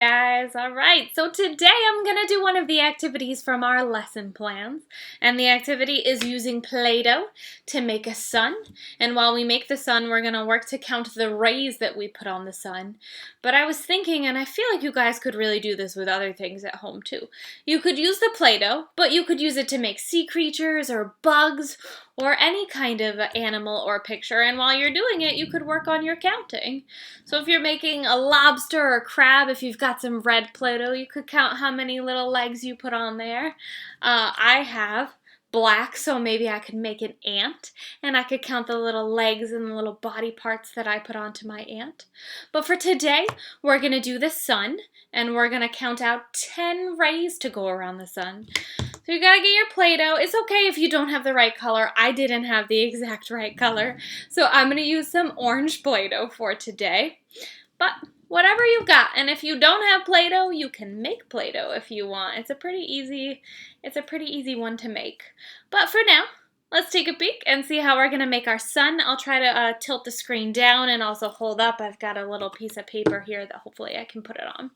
Guys, all right. So today I'm going to do one of the activities from our lesson plans. And the activity is using Play-doh to make a sun. And while we make the sun, we're going to work to count the rays that we put on the sun. But I was thinking, and I feel like you guys could really do this with other things at home too. You could use the Play-doh, but you could use it to make sea creatures or bugs or any kind of animal or picture. And while you're doing it, you could work on your counting. So if you're making a lobster or crab, if you've got some red Play-Doh, you could count how many little legs you put on there. I have black, so maybe I could make an ant, and I could count the little legs and the little body parts that I put onto my ant. But for today, we're going to do the sun, and we're going to count out 10 rays to go around the sun. So you gotta get your Play-Doh. It's okay if you don't have the right color. I didn't have the exact right color. So I'm gonna use some orange Play-Doh for today. But whatever you've got. And if you don't have Play-Doh, you can make Play-Doh if you want. It's a pretty easy one to make. But for now, let's take a peek and see how we're going to make our sun. I'll try to tilt the screen down and also hold up. I've got a little piece of paper here that hopefully I can put it on.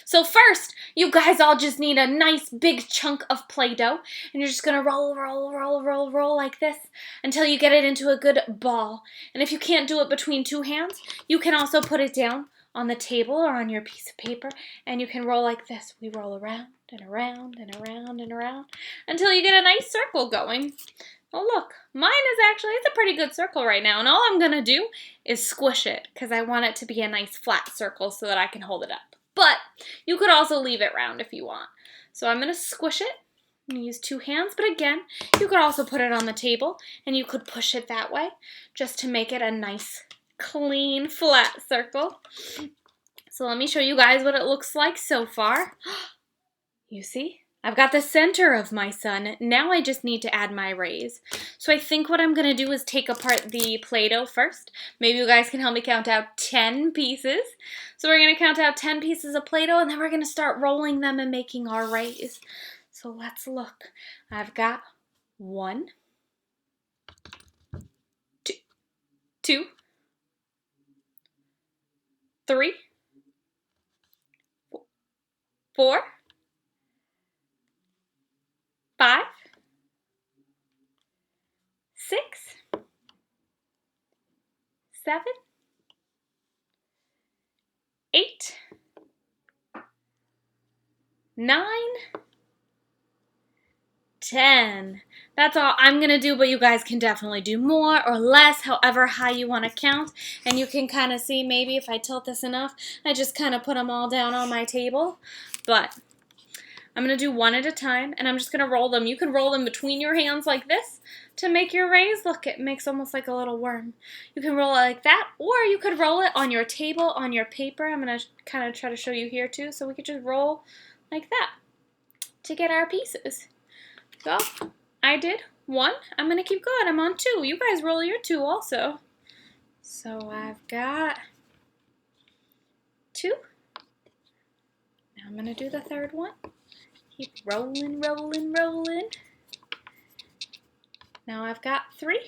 So first, you guys all just need a nice big chunk of Play-Doh. And you're just going to roll like this until you get it into a good ball. And if you can't do it between two hands, you can also put it down on the table or on your piece of paper. And you can roll like this. We roll around and around and around and around until you get a nice circle going. Oh look, mine is actually, it's a pretty good circle right now, and all I'm going to do is squish it because I want it to be a nice flat circle so that I can hold it up. But you could also leave it round if you want. So I'm going to squish it. I'm going to use two hands, but again, you could also put it on the table and you could push it that way just to make it a nice, clean, flat circle. So let me show you guys what it looks like so far. You see? I've got the center of my sun. Now I just need to add my rays. So I think what I'm going to do is take apart the Play-Doh first. Maybe you guys can help me count out 10 pieces. So we're going to count out 10 pieces of Play-Doh, and then we're going to start rolling them and making our rays. So let's look. I've got 1, 2, 3, 4, 5, 6, 7, 8, 9, 10. That's all I'm going to do, but you guys can definitely do more or less, however high you want to count. And you can kind of see maybe if I tilt this enough, I just kind of put them all down on my table. But I'm going to do one at a time, and I'm just going to roll them. You can roll them between your hands like this to make your rays. Look, it makes almost like a little worm. You can roll it like that, or you could roll it on your table, on your paper. I'm going to kind of try to show you here too, so we could just roll like that to get our pieces. So I did 1. I'm going to keep going. I'm on 2. You guys roll your 2 also. So I've got 2. Now I'm going to do the third one. Keep rolling, rolling, rolling. Now I've got 3.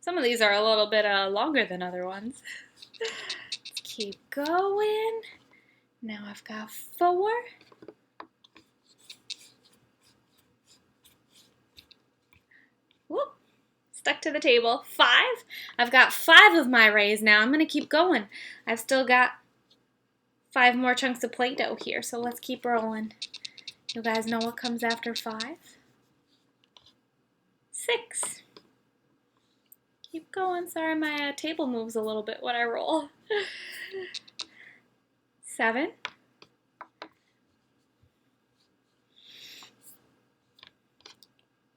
Some of these are a little bit longer than other ones. Let's keep going. Now I've got 4. Whoop, stuck to the table. 5. I've got 5 of my rays now. I'm going to keep going. I've still got 5 more chunks of Play-Doh here, so let's keep rolling. You guys know what comes after 5? 6. Keep going. Sorry, my table moves a little bit when I roll. 7.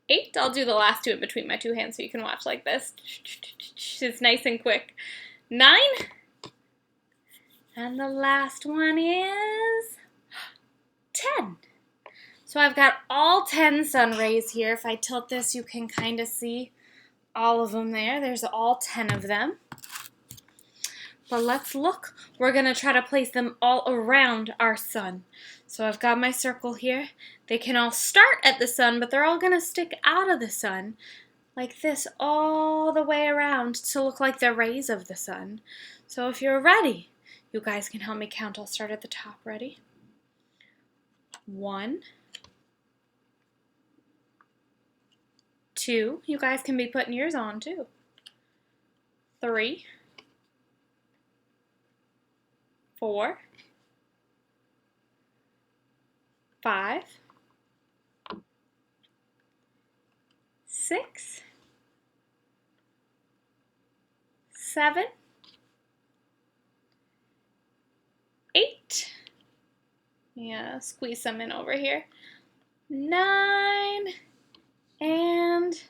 8. I'll do the last 2 in between my 2 hands so you can watch like this. It's nice and quick. 9. And the last one is 10. So I've got all 10 sun rays here. If I tilt this, you can kind of see all of them there. There's all 10 of them. But let's look. We're going to try to place them all around our sun. So I've got my circle here. They can all start at the sun, but they're all going to stick out of the sun like this all the way around to look like the rays of the sun. So if you're ready, you guys can help me count. I'll start at the top. Ready? 1, 2. You guys can be putting yours on too. 3, 4, 5, 6, 7, 8. Yeah, squeeze some in over here. 9 and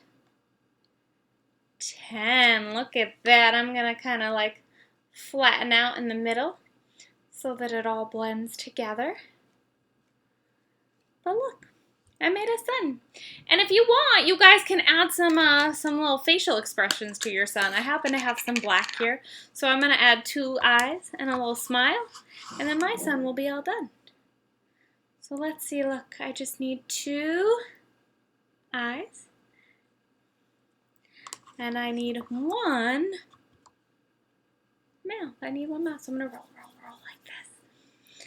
10. Look at that. I'm going to kind of like flatten out in the middle so that it all blends together. But look, I made a sun. And if you want, you guys can add some little facial expressions to your sun. I happen to have some black here, so I'm going to add 2 eyes and a little smile, and then my sun will be all done. So let's see, look, I just need 2 eyes, and I need 1 mouth. I need 1 mouth, so I'm going to roll like this.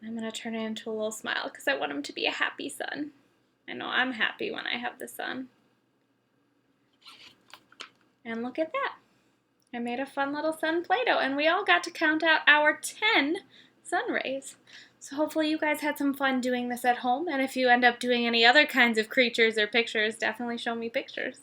I'm going to turn it into a little smile because I want him to be a happy sun. I know I'm happy when I have the sun. And look at that. I made a fun little sun Play-Doh, and we all got to count out our 10 sun rays. So hopefully you guys had some fun doing this at home, and if you end up doing any other kinds of creatures or pictures, definitely show me pictures.